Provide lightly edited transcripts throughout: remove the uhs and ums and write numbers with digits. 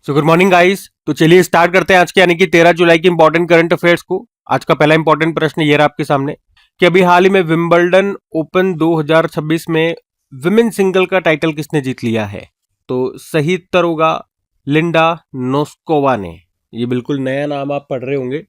So good morning guys. तो चलिए start करते हैं आज के यानी कि 13 जुलाई की इंपॉर्टेंट करंट अफेयर्स को। आज का पहला इंपॉर्टेंट प्रश्न ये रहा आपके सामने कि अभी हाल ही में विंबलडन ओपन 2026 में विमेन सिंगल का टाइटल किसने जीत लिया है? तो सही उत्तर होगा लिंडा नोस्कोवा ने। ये बिल्कुल नया नाम आप पढ़ रहे होंगे।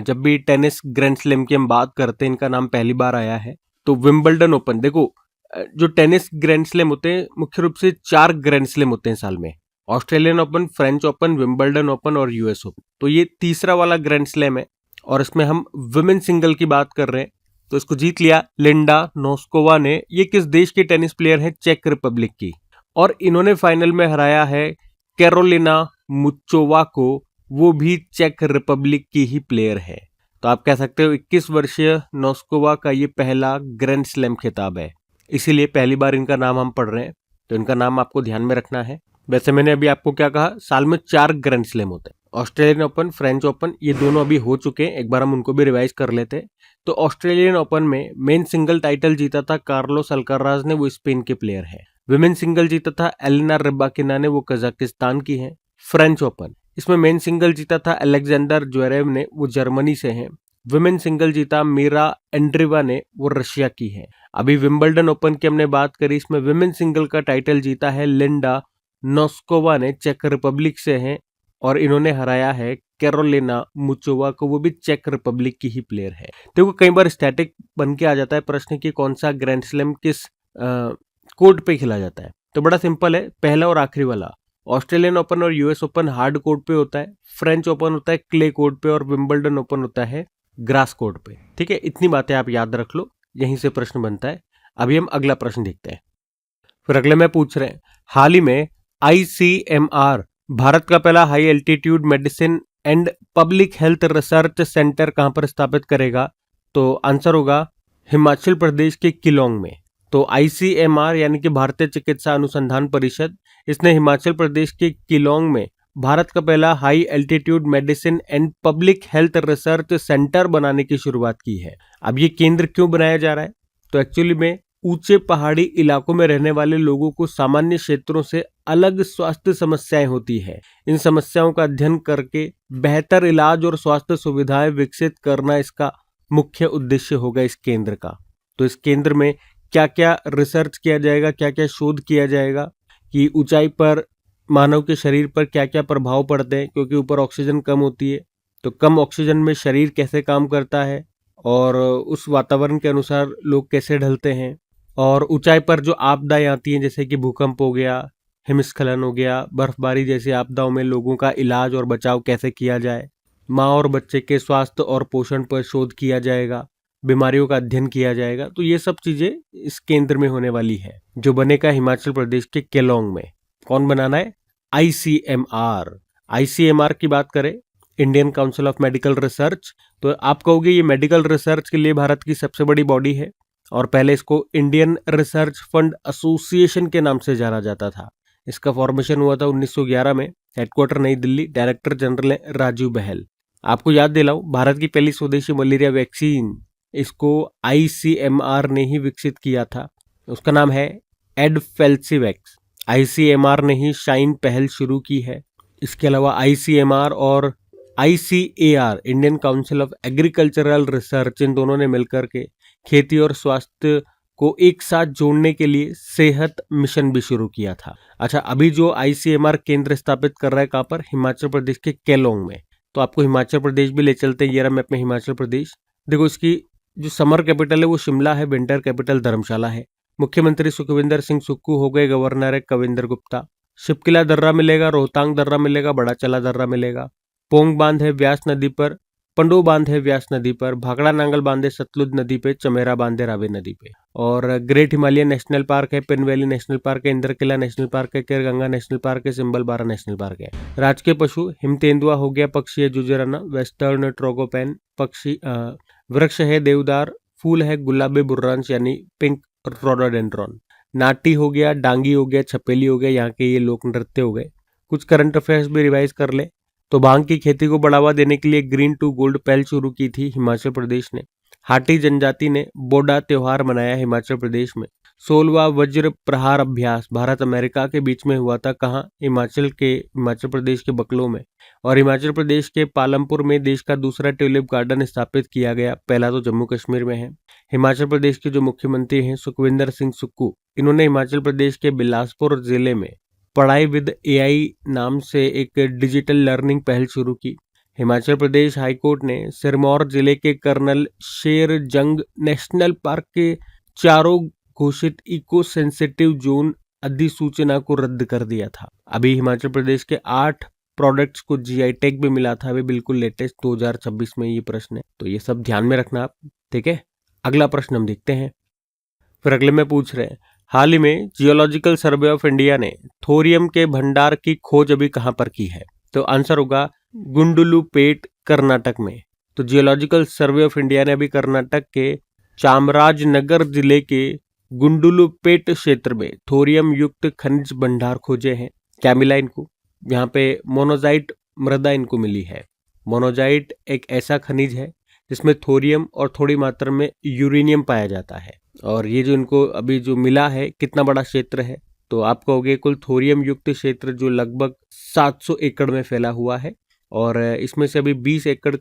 जब भी टेनिस ग्रैंड स्लैम की हम बात करते हैं इनका नाम पहली बार आया है। तो विंबलडन ओपन देखो, जो टेनिस ग्रैंड स्लैम होते हैं मुख्य रूप से 4 ग्रैंड स्लैम होते हैं साल में। Australian open, French open, Wimbledon open और यूएस ओपन। तो ये तीसरा वाला ग्रैंड स्लैम है और इसमें हम वुमेन सिंगल की बात कर रहे हैं। तो इसको जीत लिया लिंडा नोस्कोवा ने। ये किस देश की टेनिस प्लेयर है? चेक रिपब्लिक की। और इन्होंने फाइनल में हराया है कैरोलिना मुचोवा को, वो भी चेक रिपब्लिक की ही प्लेयर है। तो आप कह सकते हो 21 वर्षीय नोस्कोवा का ये पहला ग्रैंड स्लैम खिताब है, इसीलिए पहली बार इनका नाम हम पढ़ रहे हैं। तो इनका नाम आपको ध्यान में रखना है। वैसे मैंने अभी आपको क्या कहा, साल में 4 ग्रैंड स्लैम होते हैं। ऑस्ट्रेलियन ओपन, फ्रेंच ओपन, ये दोनों अभी हो चुके हैं। एक बार हम उनको भी रिवाइज कर लेते हैं। तो ऑस्ट्रेलियन ओपन में मेन सिंगल टाइटल जीता था कार्लोस अल्काराज ने, वो स्पेन के प्लेयर है। विमेन सिंगल जीता था एलिना रिबाकिना ने, वो कजाकिस्तान की है। फ्रेंच ओपन, इसमें मेन सिंगल जीता था अलेक्जेंडर ज्वेरेव ने, वो जर्मनी से हैं। विमेन सिंगल जीता मीरा एंड्रीवा ने, वो रशिया की है। अभी विंबलडन ओपन की हमने बात करी, इसमें विमेन सिंगल का टाइटल जीता है लिंडा नोस्कोवा ने, चेक रिपब्लिक से हैं और इन्होंने हराया है कैरोलिना मुचोवा को, वो भी चेक रिपब्लिक की ही प्लेयर है। देखो कई बार स्टैटिक बन के आ जाता है प्रश्न कि कौन सा ग्रैंड स्लैम किस कोर्ट पे खेला जाता है। तो बड़ा सिंपल है, पहला और आखिरी वाला। ऑस्ट्रेलियन ओपन और यूएस ओपन हार्ड कोर्ट पे होता है, फ्रेंच ओपन होता है क्ले कोर्ट पे और विंबलडन ओपन होता है ग्रास कोर्ट पे। ठीक है, इतनी बातें आप याद रख लो, यहीं से प्रश्न बनता है। अभी हम अगला प्रश्न देखते हैं। फिर अगले में पूछ रहे हैं, हाल ही में ICMR भारत का पहला high altitude medicine and public health research centre कहां पर स्थापित करेगा? तो आंसर होगा हिमाचल प्रदेश के किलोंग में। तो ICMR यानी कि भारतीय चिकित्सा अनुसंधान परिषद, इसने हिमाचल प्रदेश के किलोंग में भारत का पहला high altitude medicine and public health research centre बनाने की शुरुआत की है। अब ये केंद्र क्यों बनाया जा रहा है? तो एक्चुअली में ऊंचे पहाड़ी इलाकों में रहने वाले लोगों को सामान्य क्षेत्रों से अलग स्वास्थ्य समस्याएं होती है। इन समस्याओं का अध्ययन करके बेहतर इलाज और स्वास्थ्य सुविधाएं विकसित करना इसका मुख्य उद्देश्य होगा इस केंद्र का। तो इस केंद्र में क्या क्या रिसर्च किया जाएगा, क्या क्या शोध किया जाएगा कि ऊंचाई पर मानव के शरीर पर क्या क्या प्रभाव पड़ते हैं, क्योंकि ऊपर ऑक्सीजन कम होती है। तो कम ऑक्सीजन में शरीर कैसे काम करता है और उस वातावरण के अनुसार लोग कैसे ढलते हैं। और ऊंचाई पर जो आपदाएं आती हैं जैसे कि भूकंप हो गया, हिमस्खलन हो गया, बर्फबारी जैसी आपदाओं में लोगों का इलाज और बचाव कैसे किया जाए। माँ और बच्चे के स्वास्थ्य और पोषण पर शोध किया जाएगा, बीमारियों का अध्ययन किया जाएगा। तो ये सब चीजें इस केंद्र में होने वाली है, जो बनेगा हिमाचल प्रदेश के केलोंग में। कौन बनाना है? ICMR। ICMR की बात करें, Indian Council of medical research, तो आप कहोगे ये मेडिकल रिसर्च के लिए भारत की सबसे बड़ी बॉडी है और पहले इसको इंडियन रिसर्च फंड एसोसिएशन के नाम से जाना जाता था। इसका फॉर्मेशन हुआ था 1911 में। हेडक्वार्टर नई दिल्ली, डायरेक्टर जनरल है राजीव बहल। आपको याद दिलाऊं, भारत की पहली स्वदेशी मलेरिया वैक्सीन इसको ICMR ने ही विकसित किया था। उसका नाम है एडफेल्सिवैक्स। ICMR ने ही शाइन पहल शुरू की है। इसके अलावा ICMR और ICAR, Indian Council of Agricultural Research, इन दोनों ने मिलकर के खेती और स्वास्थ्य को एक साथ जोड़ने के लिए सेहत मिशन भी शुरू किया था। अच्छा, अभी जो ICMR केंद्र स्थापित कर रहा है कहाँ पर? हिमाचल प्रदेश के केलोंग में। तो आपको हिमाचल प्रदेश भी ले चलते हैं। ये रहा मैप में हिमाचल प्रदेश। देखो इसकी जो समर कैपिटल है वो शिमला है, विंटर कैपिटल धर्मशाला है। मुख्यमंत्री सुखविंदर सिंह सुक्खू हो गए, गवर्नर है कविंदर गुप्ता। शिपकिला दर्रा मिलेगा, रोहतांग दर्रा मिलेगा, बड़ा चला दर्रा मिलेगा। पोंग बांध है व्यास नदी पर, पंडो बांध है व्यास नदी पर, भाखड़ा नांगल बांध है सतलुज नदी पे, चमेरा बांध है रावी नदी पे। और ग्रेट हिमालयन नेशनल पार्क है, पिन वैली नेशनल पार्क है, इंद्रकिला नेशनल पार्क है, केरगंगा नेशनल पार्क है, सिंबल बारा नेशनल पार्क है। राजकीय पशु हिम तेंदुआ हो गया, पक्षी है जुजराना, वेस्टर्न ट्रोगोपैन पक्षी। वृक्ष है देवदार, फूल है गुलाबी बुर्रांश यानी पिंक रोडोडेंड्रॉन। नाटी हो गया, डांगी हो गया, छपेली हो गया, यहाँ के ये लोक नृत्य हो गए। कुछ करंट अफेयर्स भी रिवाइज कर ले तो भांग की खेती को बढ़ावा देने के लिए ग्रीन टू गोल्ड पहल शुरू की थी हिमाचल प्रदेश ने। हाटी जनजाति ने बोडा त्योहार मनाया हिमाचल प्रदेश में। 16वां वज्र प्रहार अभ्यास भारत अमेरिका के बीच में हुआ था। कहाँ? हिमाचल प्रदेश के बकलो में। और हिमाचल प्रदेश के पालमपुर में देश का दूसरा ट्यूलिप गार्डन स्थापित किया गया। पहला तो जम्मू कश्मीर में है। हिमाचल प्रदेश के जो मुख्यमंत्री हैं सुखविंदर सिंह सुक्खू, इन्होंने हिमाचल प्रदेश के बिलासपुर जिले में पढ़ाई विद एआई नाम से एक डिजिटल लर्निंग पहल शुरू की। हिमाचल प्रदेश हाईकोर्ट ने सिरमौर जिले के कर्नल शेर जंग नेशनल पार्क के चारों घोषित इको सेंसिटिव जोन अधिसूचना को रद्द कर दिया था। अभी हिमाचल प्रदेश के 8 प्रोडक्ट्स को जीआई टैग भी मिला था। अभी बिल्कुल लेटेस्ट 2026 में ये प्रश्न है, तो ये सब ध्यान में रखना आप। ठीक है, अगला प्रश्न हम देखते हैं। फिर अगले में पूछ रहे हैं, हाल ही में जियोलॉजिकल सर्वे ऑफ इंडिया ने थोरियम के भंडार की खोज अभी कहां पर की है? तो आंसर होगा गुंडलुपेट, कर्नाटक में। तो जियोलॉजिकल सर्वे ऑफ इंडिया ने अभी कर्नाटक के चामराजनगर जिले के गुंडलुपेट क्षेत्र में थोरियम युक्त खनिज भंडार खोजे हैं। क्या मिला इनको? यहाँ पे मोनोजाइट मृदा इनको मिली है। मोनोजाइट एक ऐसा खनिज है जिसमें थोरियम और थोड़ी मात्रा में यूरेनियम पाया जाता है। और ये जो इनको अभी जो मिला है, कितना बड़ा क्षेत्र है? तो आप कहोगे कुल थोरियम युक्त क्षेत्र जो लगभग 700 एकड़ में फैला हुआ है। और इसमें से अभी 20 एकड़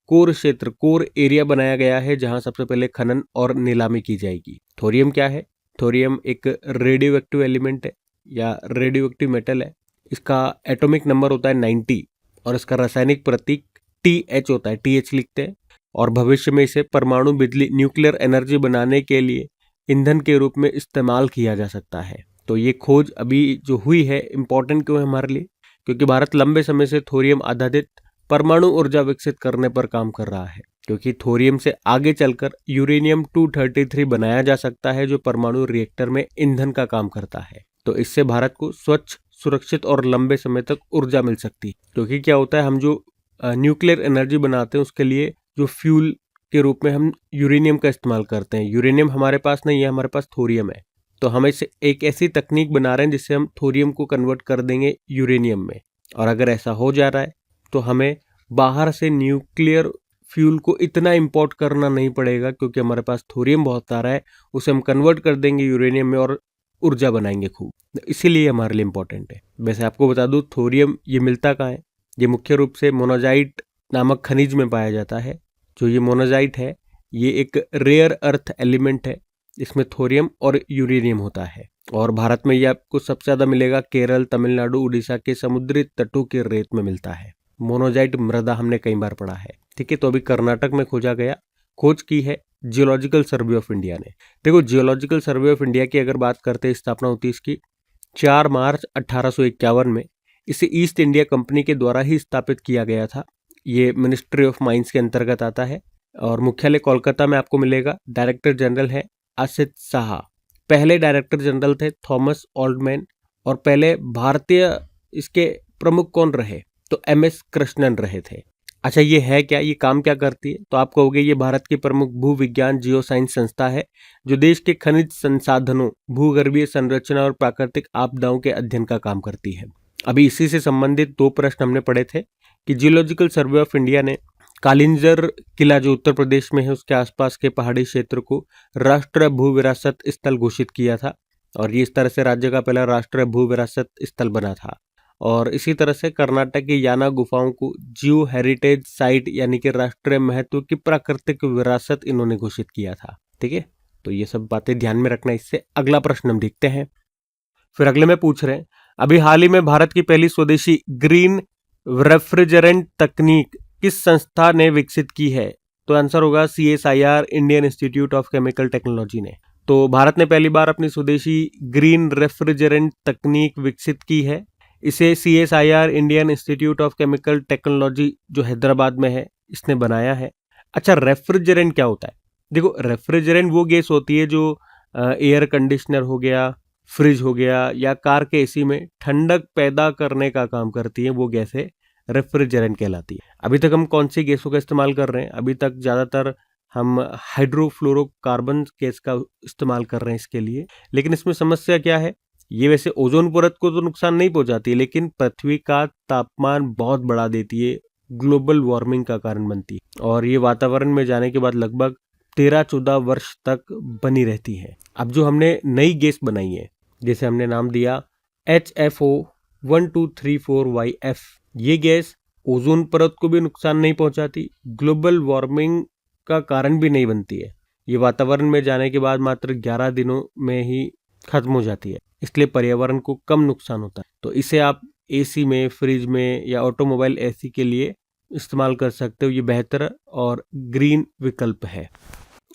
कोर क्षेत्र, कोर एरिया बनाया गया है, जहां सबसे पहले खनन और नीलामी की जाएगी। थोरियम क्या है? थोरियम एक रेडियो एक्टिव एलिमेंट है या रेडियो एक्टिव मेटल है। इसका एटॉमिक नंबर होता है 90 और इसका रासायनिक प्रतीक TH होता है, TH लिखते हैं। और भविष्य में इसे परमाणु बिजली, न्यूक्लियर एनर्जी बनाने के लिए ईंधन के रूप में इस्तेमाल किया जा सकता है। तो ये खोज अभी जो हुई है इंपॉर्टेंट क्यों है हमारे लिए? क्योंकि भारत लंबे समय से थोरियम आधारित परमाणु ऊर्जा विकसित करने पर काम कर रहा है। क्योंकि थोरियम से आगे चलकर यूरेनियम 233 बनाया जा सकता है, जो परमाणु रिएक्टर में ईंधन का काम करता है। तो इससे भारत को स्वच्छ, सुरक्षित और लंबे समय तक ऊर्जा मिल सकती है। क्योंकि क्या होता है, हम जो न्यूक्लियर एनर्जी बनाते हैं उसके लिए जो फ्यूल के रूप में हम यूरेनियम का इस्तेमाल करते हैं। यूरेनियम हमारे पास नहीं है, हमारे पास थोरियम है। तो हम इसे एक ऐसी तकनीक बना रहे हैं जिससे हम थोरियम को कन्वर्ट कर देंगे यूरेनियम में। और अगर ऐसा हो जा रहा है तो हमें बाहर से न्यूक्लियर फ्यूल को इतना इंपोर्ट करना नहीं पड़ेगा, क्योंकि हमारे पास थोरियम बहुत सारा है, उसे हम कन्वर्ट कर देंगे यूरेनियम में और ऊर्जा बनाएंगे खूब। इसीलिए हमारे लिए इंपॉर्टेंट है। वैसे आपको बता दूं, थोरियम ये मिलता कहाँ है? ये मुख्य रूप से मोनोजाइट नामक खनिज में पाया जाता है। जो ये मोनोजाइट है, ये एक रेयर अर्थ एलिमेंट है। इसमें थोरियम और यूरेनियम होता है। और भारत में ये आपको सबसे ज्यादा मिलेगा केरल, तमिलनाडु, उड़ीसा के समुद्री तटों के रेत में मिलता है। मोनोजाइट मृदा हमने कई बार पढ़ा है। ठीक है, तो अभी कर्नाटक में खोजा गया, खोज की है जियोलॉजिकल सर्वे ऑफ इंडिया ने। देखो, जियोलॉजिकल सर्वे ऑफ इंडिया की अगर बात करते हैं, स्थापना होती है इसकी 4 मार्च 1851 में। इसे ईस्ट इंडिया कंपनी के द्वारा ही स्थापित किया गया था। ये मिनिस्ट्री ऑफ माइंस के अंतर्गत आता है और मुख्यालय कोलकाता में आपको मिलेगा। डायरेक्टर जनरल है असित साहा। पहले डायरेक्टर जनरल थे थॉमस ओल्डमैन। और पहले भारतीय इसके प्रमुख कौन रहे? तो MS कृष्णन रहे थे। अच्छा, ये है क्या, ये काम क्या करती है? तो आप कहोगे ये भारत की प्रमुख भूविज्ञान जियो साइंस संस्था है, जो देश के खनिज संसाधनों, भूगर्भीय संरचना और प्राकृतिक आपदाओं के अध्ययन का काम करती है। अभी इसी से संबंधित 2 प्रश्न हमने पढ़े थे कि जियोलॉजिकल सर्वे ऑफ इंडिया ने कालिंजर किला जो उत्तर प्रदेश में है, उसके आसपास के पहाड़ी क्षेत्र को राष्ट्रीय भू विरासत स्थल घोषित किया था। और ये इस तरह से राज्य का पहला राष्ट्रीय भू विरासत स्थल बना था। और इसी तरह से कर्नाटक की याना गुफाओं को जियो हेरिटेज साइट यानी कि राष्ट्रीय महत्व की प्राकृतिक विरासत इन्होंने घोषित किया था। ठीक है, तो ये सब बातें ध्यान में रखना। इससे अगला प्रश्न हम देखते हैं। फिर अगले में पूछ रहे हैं, अभी हाल ही में भारत की पहली स्वदेशी ग्रीन रेफ्रिजरेंट तकनीक किस संस्था ने विकसित की है? तो आंसर होगा CSIR, Indian institute of chemical technology ने। तो भारत ने पहली बार अपनी स्वदेशी ग्रीन रेफ्रिजरेंट तकनीक विकसित की है। इसे CSIR, Indian institute of chemical technology जो हैदराबाद में है, इसने बनाया है। अच्छा, रेफ्रिजरेंट क्या होता है? देखो, रेफ्रिजरेंट वो गैस होती है जो एयर कंडीशनर हो गया, फ्रिज हो गया या कार के AC में ठंडक पैदा करने का काम करती है। वो गैसें रेफ्रिजरेंट कहलाती है। अभी तक हम कौन सी गैसों का इस्तेमाल कर रहे हैं? अभी तक ज़्यादातर हम हाइड्रोफ्लोरोकार्बन गैस का इस्तेमाल कर रहे हैं इसके लिए। लेकिन इसमें समस्या क्या है? ये वैसे ओजोन परत को तो नुकसान नहीं पहुंचाती है, लेकिन पृथ्वी का तापमान बहुत बढ़ा देती है, ग्लोबल वार्मिंग का कारण बनती है। और ये वातावरण में जाने के बाद लगभग 13-14 वर्ष तक बनी रहती है। अब जो हमने नई गैस बनाई है, जैसे हमने नाम दिया HFO-1234YF, ये गैस ओजोन परत को भी नुकसान नहीं पहुंचाती, ग्लोबल वार्मिंग का कारण भी नहीं बनती है। ये वातावरण में जाने के बाद मात्र 11 दिनों में ही खत्म हो जाती है, इसलिए पर्यावरण को कम नुकसान होता है। तो इसे आप एसी में, फ्रिज में या ऑटोमोबाइल एसी के लिए इस्तेमाल कर सकते हो। ये बेहतर और ग्रीन विकल्प है।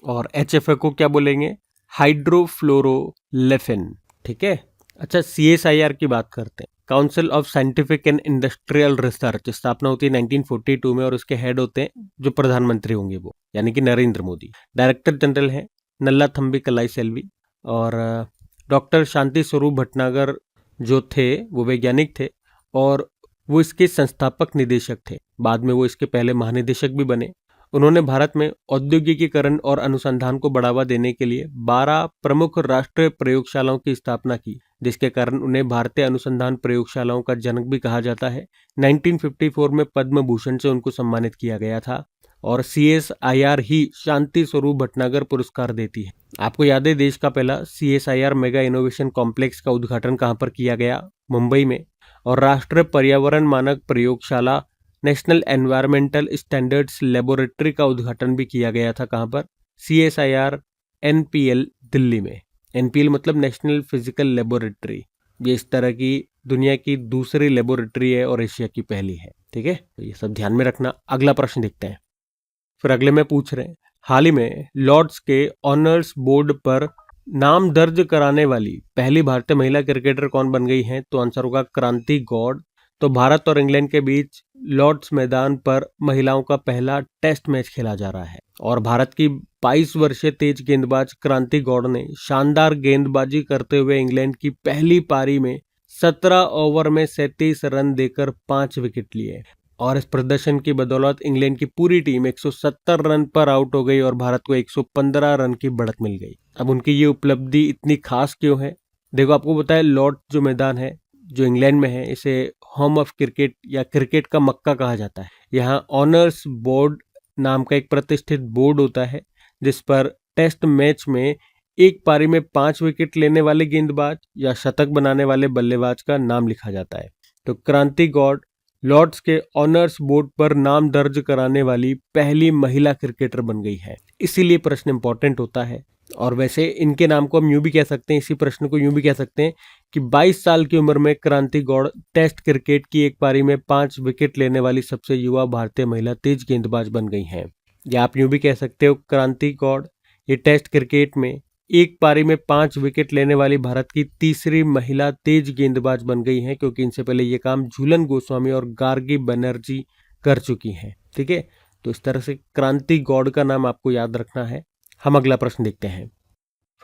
और HFA को क्या बोलेंगे? हाइड्रोफ्लोरोलेफिन। ठीक है। अच्छा, CSIR की बात करते हैं, council of scientific and industrial research. स्थापना होती है 1942 में और उसके हेड होते हैं जो प्रधानमंत्री होंगे वो, यानी कि नरेंद्र मोदी। डायरेक्टर जनरल है नल्लाथम्बी कलाई सेल्वी। और डॉक्टर शांति स्वरूप भटनागर जो थे वो वैज्ञानिक थे और वो इसके संस्थापक निदेशक थे। बाद में वो इसके पहले महानिदेशक भी बने। उन्होंने भारत में औद्योगिकीकरण और अनुसंधान को बढ़ावा देने के लिए 12 प्रमुख राष्ट्रीय प्रयोगशालाओं की स्थापना की, जिसके कारण उन्हें भारतीय अनुसंधान प्रयोगशालाओं का जनक भी कहा जाता है। 1954 में पद्म भूषण से उनको सम्मानित किया गया था और CSIR ही शांति स्वरूप भटनागर पुरस्कार देती है। आपको याद है देश का पहला CSIR मेगा इनोवेशन कॉम्प्लेक्स का उद्घाटन कहाँ पर किया गया? मुंबई में। और राष्ट्रीय पर्यावरण मानक प्रयोगशाला नेशनल एनवायरमेंटल स्टैंडर्ड्स लेबोरेटरी का उद्घाटन भी किया गया था। कहाँ पर? CSIR NPL दिल्ली में। NPL मतलब नेशनल फिजिकल लेबोरेटरी। ये इस तरह की दुनिया की दूसरी लेबोरेटरी है और एशिया की पहली है। ठीक है, तो ये सब ध्यान में रखना। अगला प्रश्न देखते हैं। फिर अगले में पूछ रहे हैं, हाल ही में लॉर्ड्स के ऑनर्स बोर्ड पर नाम दर्ज कराने वाली पहली भारतीय महिला क्रिकेटर कौन बन गई है? तो आंसर होगा क्रांति गौड़। तो भारत और इंग्लैंड के बीच लॉर्ड्स मैदान पर महिलाओं का पहला टेस्ट मैच खेला जा रहा है और भारत की 22 वर्षीय तेज गेंदबाज क्रांति गौड़ ने शानदार गेंदबाजी करते हुए इंग्लैंड की पहली पारी में 17 ओवर में 37 रन देकर 5 विकेट लिए और इस प्रदर्शन की बदौलत इंग्लैंड की पूरी टीम 170 रन पर आउट हो गई और भारत को 115 रन की बढ़त मिल गई। अब उनकी ये उपलब्धि इतनी खास क्यों है? देखो, आपको बताया लॉर्ड जो मैदान है जो इंग्लैंड में है, इसे होम ऑफ क्रिकेट या क्रिकेट का मक्का कहा जाता है। यहाँ ऑनर्स बोर्ड नाम का एक प्रतिष्ठित बोर्ड होता है जिस पर टेस्ट मैच में एक पारी में 5 विकेट लेने वाले गेंदबाज या शतक बनाने वाले बल्लेबाज का नाम लिखा जाता है। तो क्रांति गौड़ लॉर्ड्स के ऑनर्स बोर्ड पर नाम दर्ज कराने वाली पहली महिला क्रिकेटर बन गई है, इसीलिए प्रश्न इंपॉर्टेंट होता है। और वैसे इनके नाम को हम यूं भी कह सकते हैं, इसी प्रश्न को यूं भी कह सकते हैं कि 22 साल की उम्र में क्रांति गौड़ टेस्ट क्रिकेट की एक पारी में 5 विकेट लेने वाली सबसे युवा भारतीय महिला तेज गेंदबाज बन गई हैं। या आप यूं भी कह सकते हो क्रांति गौड़ ये टेस्ट क्रिकेट में एक पारी में 5 विकेट लेने वाली भारत की तीसरी महिला तेज गेंदबाज बन गई हैं, क्योंकि इनसे पहले ये काम झूलन गोस्वामी और गार्गी बनर्जी कर चुकी हैं। ठीक है, तो इस तरह से क्रांति गौड़ का नाम आपको याद रखना है। हम अगला प्रश्न देखते हैं।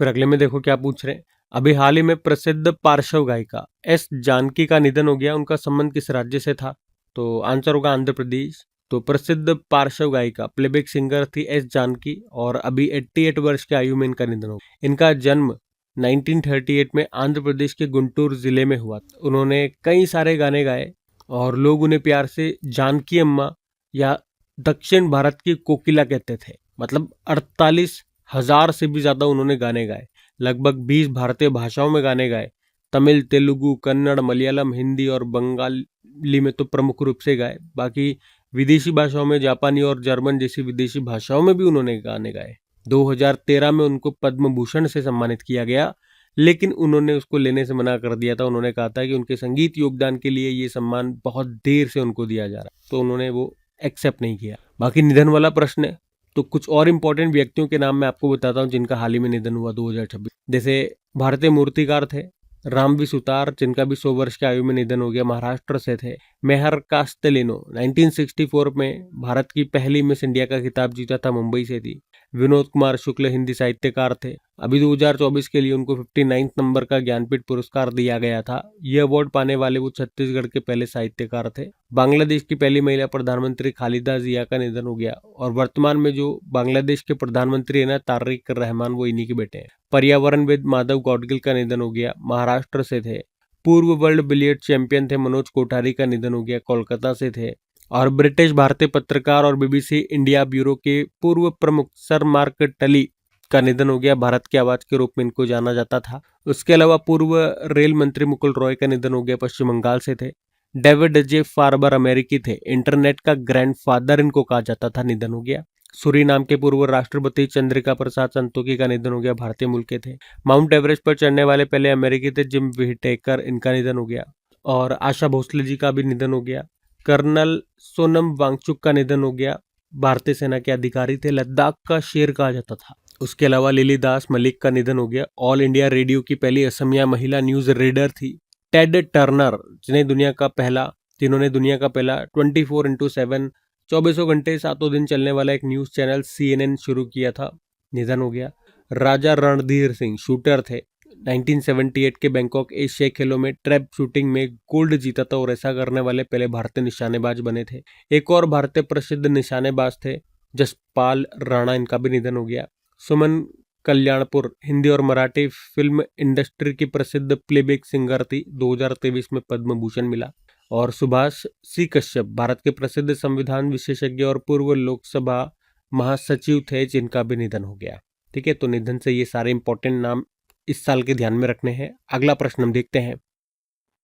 फिर अगले में देखो क्या पूछ रहे हैं। अभी हाल ही में प्रसिद्ध पार्श्व गायिका S जानकी का निधन हो गया, उनका संबंध किस राज्य से था? तो आंसर होगा आंध्र प्रदेश। तो प्रसिद्ध पार्श्व गायिका प्लेबैक सिंगर थी S जानकी और अभी 88 वर्ष की आयु में इनका निधन हो गया। इनका जन्म 1938 में आंध्र प्रदेश के गुंटूर जिले में हुआ। उन्होंने कई सारे गाने गाए और लोग उन्हें प्यार से जानकी अम्मा या दक्षिण भारत की कोकिला कहते थे। मतलब 48,000 से भी ज्यादा उन्होंने गाने गाए, लगभग 20 भारतीय भाषाओं में गाने गाए। तमिल, तेलुगु, कन्नड़, मलयालम, हिंदी और बंगाली में तो प्रमुख रूप से गाए। बाकी विदेशी भाषाओं में जापानी और जर्मन जैसी विदेशी भाषाओं में भी उन्होंने गाने गाए। 2013 में उनको पद्म भूषण से सम्मानित किया गया, लेकिन उन्होंने उसको लेने से मना कर दिया था। उन्होंने कहा था कि उनके संगीत योगदान के लिए ये सम्मान बहुत देर से उनको दिया जा रहा है, तो उन्होंने वो एक्सेप्ट नहीं किया। बाकी निधन वाला प्रश्न है तो कुछ और इंपॉर्टेंट व्यक्तियों के नाम मैं आपको बताता हूँ जिनका हाल ही में निधन हुआ 2026। जैसे भारतीय मूर्तिकार थे रामवी सुतार, जिनका भी 100 वर्ष की आयु में निधन हो गया, महाराष्ट्र से थे। मेहर कास्टेलिनो 1964 में भारत की पहली मिस इंडिया का खिताब जीता था, मुंबई से थी। विनोद कुमार शुक्ल हिंदी साहित्यकार थे। अभी 2024 के लिए उनको 59 नंबर का ज्ञानपीठ पुरस्कार दिया गया था। यह अवार्ड पाने वाले वो छत्तीसगढ़ के पहले साहित्यकार थे। बांग्लादेश की पहली महिला प्रधानमंत्री खालिदा जिया का निधन हो गया और वर्तमान में जो बांग्लादेश के प्रधानमंत्री है ना, तारिक रहमान, वो इन्हीं के बेटे हैं। पर्यावरणविद माधव गौडगिल का निधन हो गया, महाराष्ट्र से थे। पूर्व वर्ल्ड बिलियर्ड चैंपियन थे मनोज कोठारी का निधन हो गया, कोलकाता से थे। और ब्रिटिश भारतीय पत्रकार और बीबीसी इंडिया ब्यूरो के पूर्व प्रमुख सर मार्क टली का निधन हो गया। भारत की आवाज के रूप में इनको जाना जाता था। उसके अलावा पूर्व रेल मंत्री मुकुल रॉय का निधन हो गया, पश्चिम बंगाल से थे। डेविड जे फार्बर अमेरिकी थे, इंटरनेट का ग्रैंडफादर इनको कहा जाता था, निधन हो गया। सूरीनाम के पूर्व राष्ट्रपति चंद्रिका प्रसाद संतोखी का निधन हो गया, भारतीय मूल के थे। माउंट एवरेस्ट पर चढ़ने वाले पहले अमेरिकी थे जिम व्हिटेकर, इनका निधन हो गया। और आशा भोसले जी का भी निधन हो गया। कर्नल सोनम वांगचुक का निधन हो गया, भारतीय सेना के अधिकारी थे, लद्दाख का शेर कहा जाता था। उसके अलावा लिली दास मलिक का निधन हो गया, ऑल इंडिया रेडियो की पहली असमिया महिला न्यूज रीडर थी। टेड टर्नर जिन्होंने दुनिया का पहला 24x7 24 घंटे 7 दिन चलने वाला एक न्यूज चैनल CNN शुरू किया था, निधन हो गया। राजा रणधीर सिंह शूटर थे, 1978 के बैंकॉक एशियाई खेलों में ट्रैप शूटिंग में गोल्ड जीता था और ऐसा करने वाले पहले भारतीय निशानेबाज बने थे। एक और भारतीय प्रसिद्ध निशानेबाज थे जसपाल राणा, इनका भी निधन हो गया। सुमन कल्याणपुर हिंदी और मराठी फिल्म इंडस्ट्री की प्रसिद्ध प्लेबैक सिंगर थी, 2023 में पद्म भूषण मिला। और सुभाष सी कश्यप भारत के प्रसिद्ध संविधान विशेषज्ञ और पूर्व लोकसभा महासचिव थे, जिनका भी निधन हो गया। ठीक है, तो निधन से ये सारे इंपॉर्टेंट नाम इस साल के ध्यान में रखने हैं। अगला प्रश्न हम देखते हैं।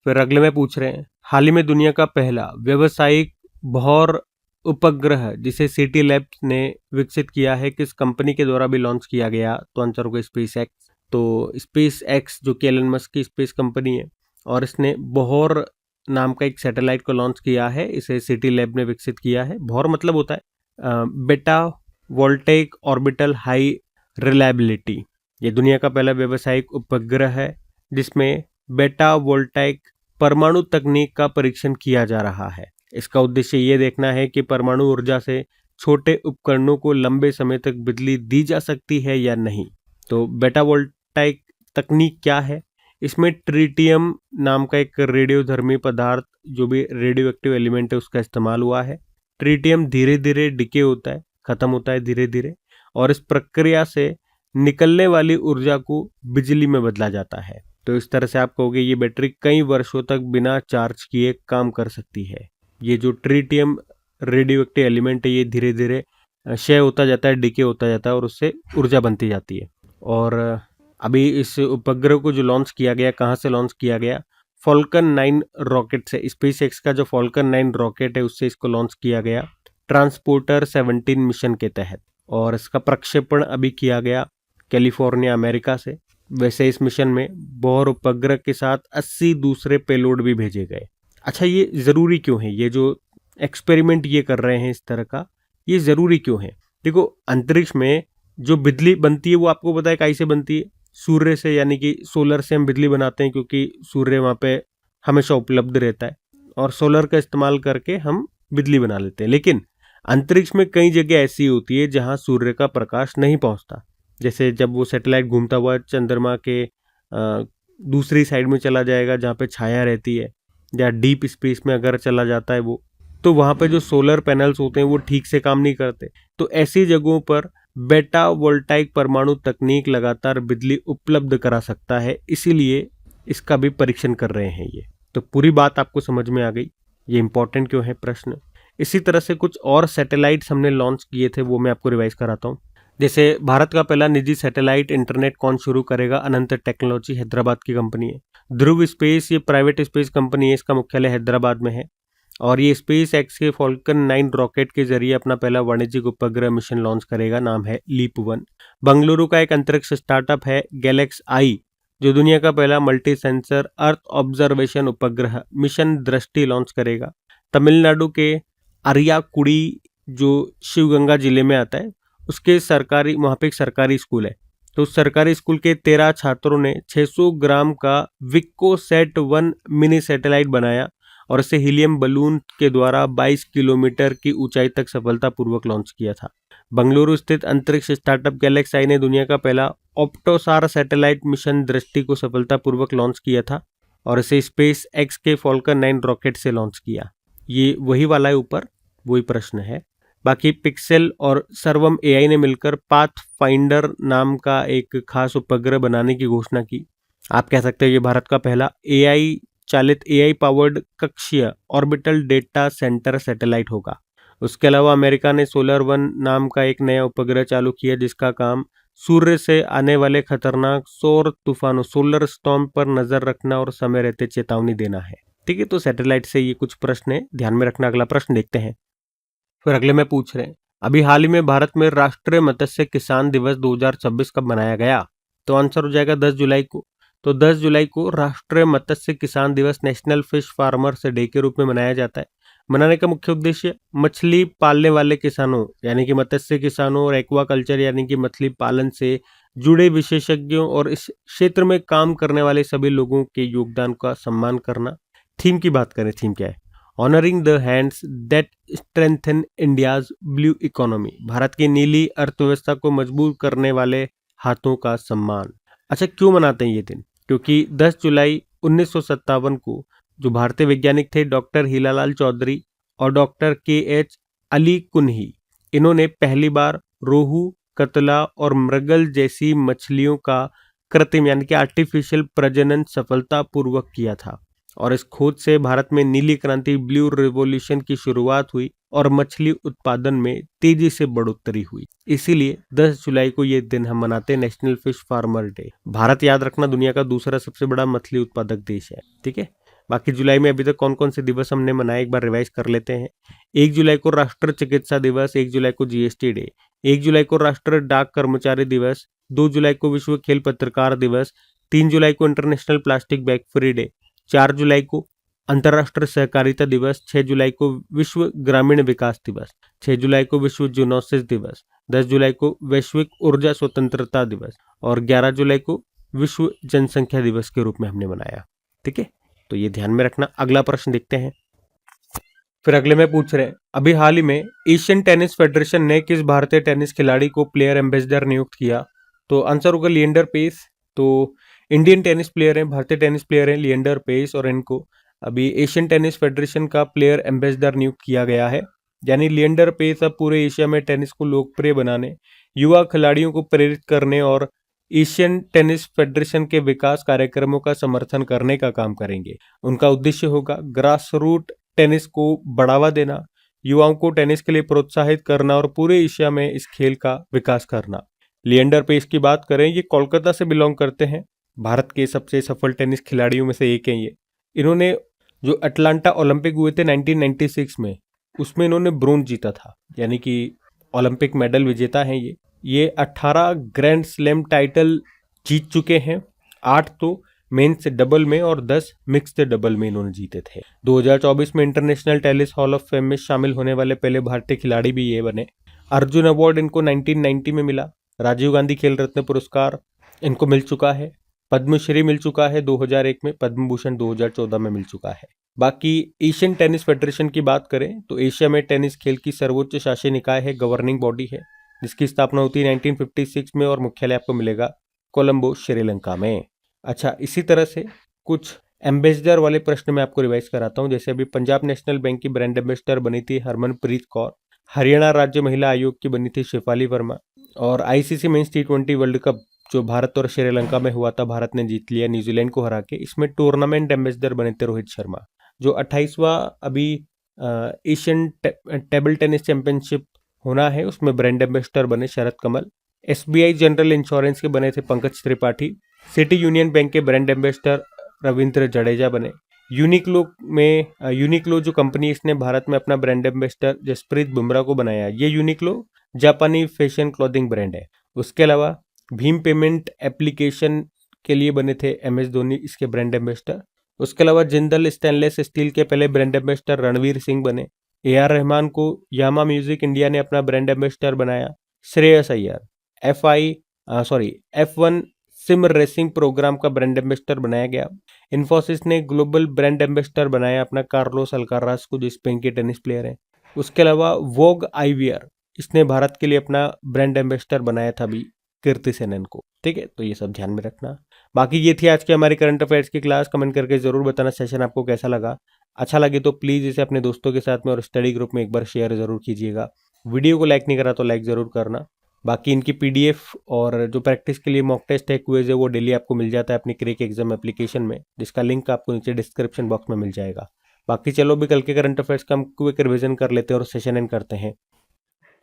फिर अगले में पूछ रहे हैं, हाल ही में दुनिया का पहला व्यावसायिक भौर उपग्रह जिसे सिटी लैब्स ने विकसित किया है, किस कंपनी के द्वारा भी लॉन्च किया गया? तो आंसर होगा स्पेस एक्स। तो स्पेस एक्स जो कि एलन मस्क की स्पेस कंपनी है, और इसने भौर नाम का एक सैटेलाइट को लॉन्च किया है। इसे सिटी लैब ने विकसित किया है। भौर मतलब होता है बेटा वोल्टेइक ऑर्बिटल हाई रिलायबिलिटी। ये दुनिया का पहला व्यावसायिक उपग्रह है जिसमें बेटा वोल्टाइक परमाणु तकनीक का परीक्षण किया जा रहा है। इसका उद्देश्य ये देखना है कि परमाणु ऊर्जा से छोटे उपकरणों को लंबे समय तक बिजली दी जा सकती है या नहीं। तो बेटा वोल्टाइक तकनीक क्या है? इसमें ट्रिटियम नाम का एक रेडियोधर्मी पदार्थ, जो भी रेडियो एक्टिव एलिमेंट है, उसका इस्तेमाल हुआ है। ट्रिटियम धीरे धीरे डिके होता है, खत्म होता है धीरे धीरे, और इस प्रक्रिया से निकलने वाली ऊर्जा को बिजली में बदला जाता है। तो इस तरह से आप कहोगे ये बैटरी कई वर्षों तक बिना चार्ज किए काम कर सकती है। ये जो ट्रिटियम रेडियो एक्टिव एलिमेंट है, ये धीरे धीरे क्षय होता जाता है, डिके होता जाता है, और उससे ऊर्जा बनती जाती है। और अभी इस उपग्रह को जो लॉन्च किया गया, कहाँ से लॉन्च किया गया? फॉल्कन 9 रॉकेट से। स्पेस एक्स का जो फॉल्कन 9 रॉकेट है, उससे इसको लॉन्च किया गया ट्रांसपोर्टर 17 मिशन के तहत। और इसका प्रक्षेपण अभी किया गया कैलिफोर्निया अमेरिका से। वैसे इस मिशन में बोहर उपग्रह के साथ 80 दूसरे पेलोड भी भेजे गए। अच्छा, ये ज़रूरी क्यों है? ये जो एक्सपेरिमेंट ये कर रहे हैं इस तरह का, ये ज़रूरी क्यों है? देखो, अंतरिक्ष में जो बिजली बनती है वो आपको पता है काहे से बनती है? सूर्य से, यानी कि सोलर से हम बिजली बनाते हैं, क्योंकि सूर्य वहाँ पे हमेशा उपलब्ध रहता है और सोलर का इस्तेमाल करके हम बिजली बना लेते हैं। लेकिन अंतरिक्ष में कई जगह ऐसी होती है जहाँ सूर्य का प्रकाश नहीं पहुँचता। जैसे जब वो सैटेलाइट घूमता हुआ चंद्रमा के दूसरी साइड में चला जाएगा जहाँ पे छाया रहती है, या डीप स्पेस में अगर चला जाता है वो, तो वहाँ पे जो सोलर पैनल्स होते हैं वो ठीक से काम नहीं करते। तो ऐसी जगहों पर बेटा वोल्टाइक परमाणु तकनीक लगातार बिजली उपलब्ध करा सकता है, इसीलिए इसका भी परीक्षण कर रहे हैं ये। तो पूरी बात आपको समझ में आ गई, ये इंपॉर्टेंट क्यों है प्रश्न। इसी तरह से कुछ और सैटेलाइट्स हमने लॉन्च किए थे, वो मैं आपको रिवाइज कराता हूँ। जैसे भारत का पहला निजी सैटेलाइट इंटरनेट कौन शुरू करेगा? अनंत टेक्नोलॉजी, हैदराबाद की कंपनी है। ध्रुव स्पेस, ये प्राइवेट स्पेस कंपनी है, इसका मुख्यालय हैदराबाद में है। और ये स्पेस एक्स के फॉल्कन 9 रॉकेट के जरिए अपना पहला वाणिज्यिक उपग्रह मिशन लॉन्च करेगा, नाम है लीप 1। बंगलुरु का एक अंतरिक्ष स्टार्टअप है गैलेक्स आई, जो दुनिया का पहला मल्टी सेंसर अर्थ ऑब्जर्वेशन उपग्रह मिशन दृष्टि लॉन्च करेगा। तमिलनाडु के अरियाकुड़ी, जो शिवगंगा जिले में आता है, उसके सरकारी, वहाँ पे एक सरकारी स्कूल है, तो उस सरकारी स्कूल के 13 छात्रों ने 600 ग्राम का विक्कोसैट 1 मिनी सैटेलाइट बनाया और इसे हीलियम बलून के द्वारा 22 किलोमीटर की ऊंचाई तक सफलतापूर्वक लॉन्च किया था। बंगलुरु स्थित अंतरिक्ष स्टार्टअप गैलेक्स आई ने दुनिया का पहला ऑप्टोसार सैटेलाइट मिशन दृष्टि को सफलतापूर्वक लॉन्च किया था और इसे स्पेस एक्स के फॉल्कन 9 रॉकेट से लॉन्च किया। ये वही वाला है, ऊपर वही प्रश्न है। बाकी पिक्सेल और सर्वम एआई ने मिलकर पाथ फाइंडर नाम का एक खास उपग्रह बनाने की घोषणा की। आप कह सकते हैं ये भारत का पहला एआई चालित एआई पावर्ड कक्षीय ऑर्बिटल डेटा सेंटर सैटेलाइट होगा। उसके अलावा अमेरिका ने सोलर वन नाम का एक नया उपग्रह चालू किया जिसका काम सूर्य से आने वाले खतरनाक सौर तूफानों सोलर स्टॉर्म पर नजर रखना और समय रहते चेतावनी देना है। ठीक है, तो सैटेलाइट से ये कुछ प्रश्न है, ध्यान में रखना। अगला प्रश्न देखते हैं। फिर अगले में पूछ रहे हैं, अभी हाल ही में भारत में राष्ट्रीय मत्स्य किसान दिवस 2026 कब मनाया गया? तो आंसर हो जाएगा 10 जुलाई को। तो 10 जुलाई को राष्ट्रीय मत्स्य किसान दिवस नेशनल फिश फार्मर्स डे के रूप में मनाया जाता है। मनाने का मुख्य उद्देश्य मछली पालने वाले किसानों यानी कि मत्स्य किसानों और एक्वा कल्चर यानी कि मछली पालन से जुड़े विशेषज्ञों और इस क्षेत्र में काम करने वाले सभी लोगों के योगदान का सम्मान करना। थीम की बात करें, थीम क्या है? Honouring the hands that strengthen India's blue economy, Bharat की नीली अर्थव्यवस्था को मजबूत करने वाले हाथों का सम्मान। अच्छा, क्यों मनाते हैं ये दिन? क्योंकि 10 जुलाई 1957 को जो भारतीय वैज्ञानिक थे डॉक्टर हीरालाल चौधरी और डॉक्टर KH अली कुन्ही, इन्होंने पहली बार रोहू, कतला और मृगल जैसी मछलियों का कृत्रिम यानी कि आर्टिफिशियल प्रजनन सफलतापूर्वक किया था। और इस खोज से भारत में नीली क्रांति ब्लू रिवॉल्यूशन की शुरुआत हुई और मछली उत्पादन में तेजी से बढ़ोतरी हुई। इसीलिए 10 जुलाई को ये दिन हम मनाते हैं, national fish farmer day. Bharat, याद रखना, दुनिया का दूसरा सबसे बड़ा मछली उत्पादक देश है। ठीक है, बाकी जुलाई में अभी तक कौन कौन से दिवस हमने मनाए एक बार रिवाइज कर लेते हैं। 1 जुलाई को राष्ट्रीय चिकित्सा दिवस, 1 जुलाई को GST डे, 1 जुलाई को राष्ट्रीय डाक कर्मचारी दिवस, 2 जुलाई को विश्व खेल पत्रकार दिवस, 3 जुलाई को international plastic bag free day, 4 जुलाई को अंतर्राष्ट्रीय सहकारिता दिवस, 6 जुलाई को विश्व ग्रामीण विकास दिवस, 6 जुलाई को विश्व जूनोसिस दिवस, 10 जुलाई को वैश्विक ऊर्जा स्वतंत्रता दिवस और 11 जुलाई को विश्व जनसंख्या दिवस के रूप में हमने मनाया। ठीक है, तो ये ध्यान में रखना। अगला प्रश्न देखते हैं। फिर अगले में पूछ रहे हैं, अभी हाल ही में एशियन टेनिस फेडरेशन ने किस भारतीय टेनिस खिलाड़ी को प्लेयर एम्बेसडर नियुक्त किया? तो आंसर होगा लिएंडर पेस। तो इंडियन टेनिस प्लेयर हैं, भारतीय टेनिस प्लेयर हैं लिएंडर पेस और इनको अभी एशियन टेनिस फेडरेशन का प्लेयर एम्बेसडर नियुक्त किया गया है। यानी लिएंडर पेस अब पूरे एशिया में टेनिस को लोकप्रिय बनाने, युवा खिलाड़ियों को प्रेरित करने और एशियन टेनिस फेडरेशन के विकास कार्यक्रमों का समर्थन करने का काम करेंगे। उनका उद्देश्य होगा ग्रास रूट टेनिस को बढ़ावा देना, युवाओं को टेनिस के लिए प्रोत्साहित करना और पूरे एशिया में इस खेल का विकास करना। लिएंडर पेस की बात करें, ये कोलकाता से बिलोंग करते हैं। भारत के सबसे सफल टेनिस खिलाड़ियों में से एक हैं ये। इन्होंने जो अटलांटा ओलंपिक हुए थे 1996 में, उसमें इन्होंने ब्रोंज जीता था, यानी कि ओलंपिक मेडल विजेता हैं ये 18 ग्रैंड स्लैम टाइटल जीत चुके हैं, 8 तो मेंस डबल में और 10 मिक्स्ड डबल में इन्होंने जीते थे। 2024 में international tennis hall of fame में शामिल होने वाले पहले भारतीय खिलाड़ी भी ये बने। अर्जुन अवार्ड इनको 1990 में मिला। राजीव गांधी खेल रत्न पुरस्कार इनको मिल चुका है। पद्मश्री मिल चुका है 2001 में, पद्म भूषण 2014 में मिल चुका है। बाकी एशियन टेनिस फेडरेशन की बात करें तो एशिया में टेनिस खेल की सर्वोच्च शासी निकाय है, गवर्निंग बॉडी है, जिसकी स्थापना होती है 1956 में और मुख्यालय आपको मिलेगा कोलंबो, श्रीलंका में। अच्छा, इसी तरह से कुछ एम्बेसडर वाले प्रश्न मैं आपको रिवाइज कराता हूँ। जैसे अभी पंजाब नेशनल बैंक की ब्रांड एम्बेसडर बनी थी हरमनप्रीत कौर, हरियाणा राज्य महिला आयोग की बनी थी शेफाली वर्मा, और ICC mains T20 world cup जो भारत और श्रीलंका में हुआ था, भारत ने जीत लिया न्यूजीलैंड को हरा के। इसमें टूर्नामेंट एम्बेसडर बने थे रोहित शर्मा। जो 28वां अभी एशियन टेबल टेनिस चैंपियनशिप होना है, उसमें ब्रांड एम्बेसडर बने शरद कमल। SBI जनरल इंश्योरेंस के बने थे Pankaj Tripathi. City union bank के ब्रांड एम्बेसडर रविंद्र जडेजा बने। यूनिक्लो जो कंपनी, इसने भारत में अपना ब्रांड एम्बेसडर जसप्रीत बुमराह को बनाया। ये यूनिक्लो जापानी फैशन क्लॉथिंग ब्रांड है। उसके अलावा भीम पेमेंट एप्लीकेशन के लिए बने थे MS धोनी, इसके ब्रांड एम्बेसडर। उसके अलावा जिंदल स्टेनलेस स्टील के पहले ब्रांड एम्बेसडर रणवीर सिंह बने। AR रहमान को यामा म्यूजिक इंडिया ने अपना ब्रांड एम्बेसडर बनाया। Shreyas Iyer F1 sim racing program का ब्रांड एम्बेसडर बनाया गया। इन्फोसिस ने ग्लोबल ब्रांड एम्बेसडर बनाया अपना कार्लोस अल्काराज को, जो स्पेन के टेनिस प्लेयर हैं। उसके अलावा वोग आईवियर, इसने भारत के लिए अपना ब्रांड एम्बेसडर बनाया था अभी कीर्ति सेनन को। ठीक है, तो ये सब ध्यान में रखना। बाकी ये थी आज की हमारी करंट अफेयर्स की क्लास। कमेंट करके जरूर बताना सेशन आपको कैसा लगा। अच्छा लगे तो प्लीज इसे अपने दोस्तों के साथ में और स्टडी ग्रुप में एक बार शेयर जरूर कीजिएगा। वीडियो को लाइक नहीं करा तो लाइक जरूर करना। बाकी इनकी पीडीएफ और जो प्रैक्टिस के लिए मॉक टेस्ट है क्विज है वो डेली आपको मिल जाता है अपनी क्रेक एग्जाम एप्लीकेशन में, जिसका लिंक आपको नीचे डिस्क्रिप्शन बॉक्स में मिल जाएगा। बाकी चलो भी कल के करंट अफेयर्स का हम क्विक रिवीजन कर लेते हैं और सेशन एंड करते हैं।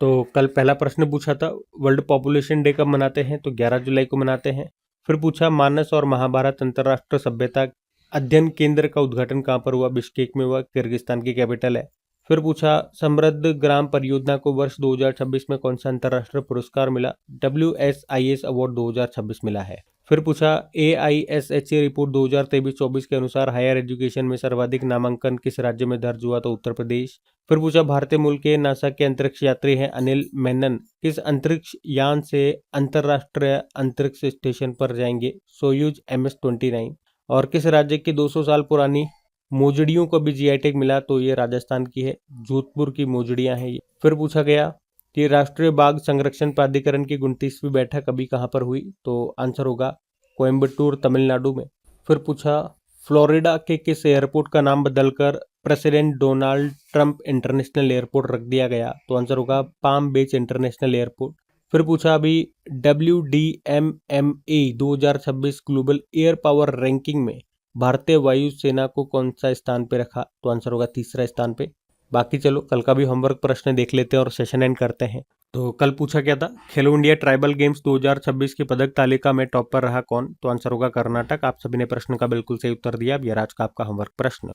तो कल पहला प्रश्न पूछा था वर्ल्ड पॉपुलेशन डे कब मनाते हैं, तो 11 जुलाई को मनाते हैं। फिर पूछा मानस और महाभारत अंतरराष्ट्रीय सभ्यता अध्ययन केंद्र का उद्घाटन कहाँ पर हुआ, बिश्केक में हुआ, किर्गिस्तान की कैपिटल है। फिर पूछा समृद्ध ग्राम परियोजना को वर्ष 2026 में कौन सा अंतरराष्ट्रीय पुरस्कार मिला, WSIS अवार्ड 2026 मिला है। फिर पूछा AISHA रिपोर्ट 2023-24 के अनुसार हायर एजुकेशन में सर्वाधिक नामांकन किस राज्य में दर्ज हुआ, तो उत्तर प्रदेश। फिर पूछा भारतीय मूल के नासा के अंतरिक्ष यात्री हैं अनिल मेनन, किस अंतरिक्ष यान से अंतरराष्ट्रीय अंतरिक्ष स्टेशन पर जाएंगे, सोयूज MS-29। और किस राज्य की 200 साल पुरानी मोजड़ियों को भी जीआई टैग मिला, तो ये राजस्थान की है, जोधपुर की मोजड़ियां हैं ये। फिर पूछा गया कि राष्ट्रीय बाघ संरक्षण प्राधिकरण की 29वीं बैठक अभी कहाँ पर हुई, तो आंसर होगा कोयम्बटूर तमिलनाडु में। फिर पूछा फ्लोरिडा के किस एयरपोर्ट का नाम बदलकर president Donald Trump international airport रख दिया गया, तो आंसर होगा पाम बीच इंटरनेशनल एयरपोर्ट। फिर पूछा अभी WDMMA 2026 global air power ranking में भारतीय वायुसेना को कौन सा स्थान पे रखा, तो आंसर होगा तीसरा स्थान पे। बाकी चलो कल का भी होमवर्क प्रश्न देख लेते हैं और सेशन एंड करते हैं। तो कल पूछा क्या था, खेलो इंडिया ट्राइबल गेम्स 2026 की पदक तालिका में टॉप पर रहा कौन, तो आंसर होगा कर्नाटक। आप सभी ने प्रश्न का बिल्कुल सही उत्तर दिया। अब यह आज का आपका होमवर्क प्रश्न।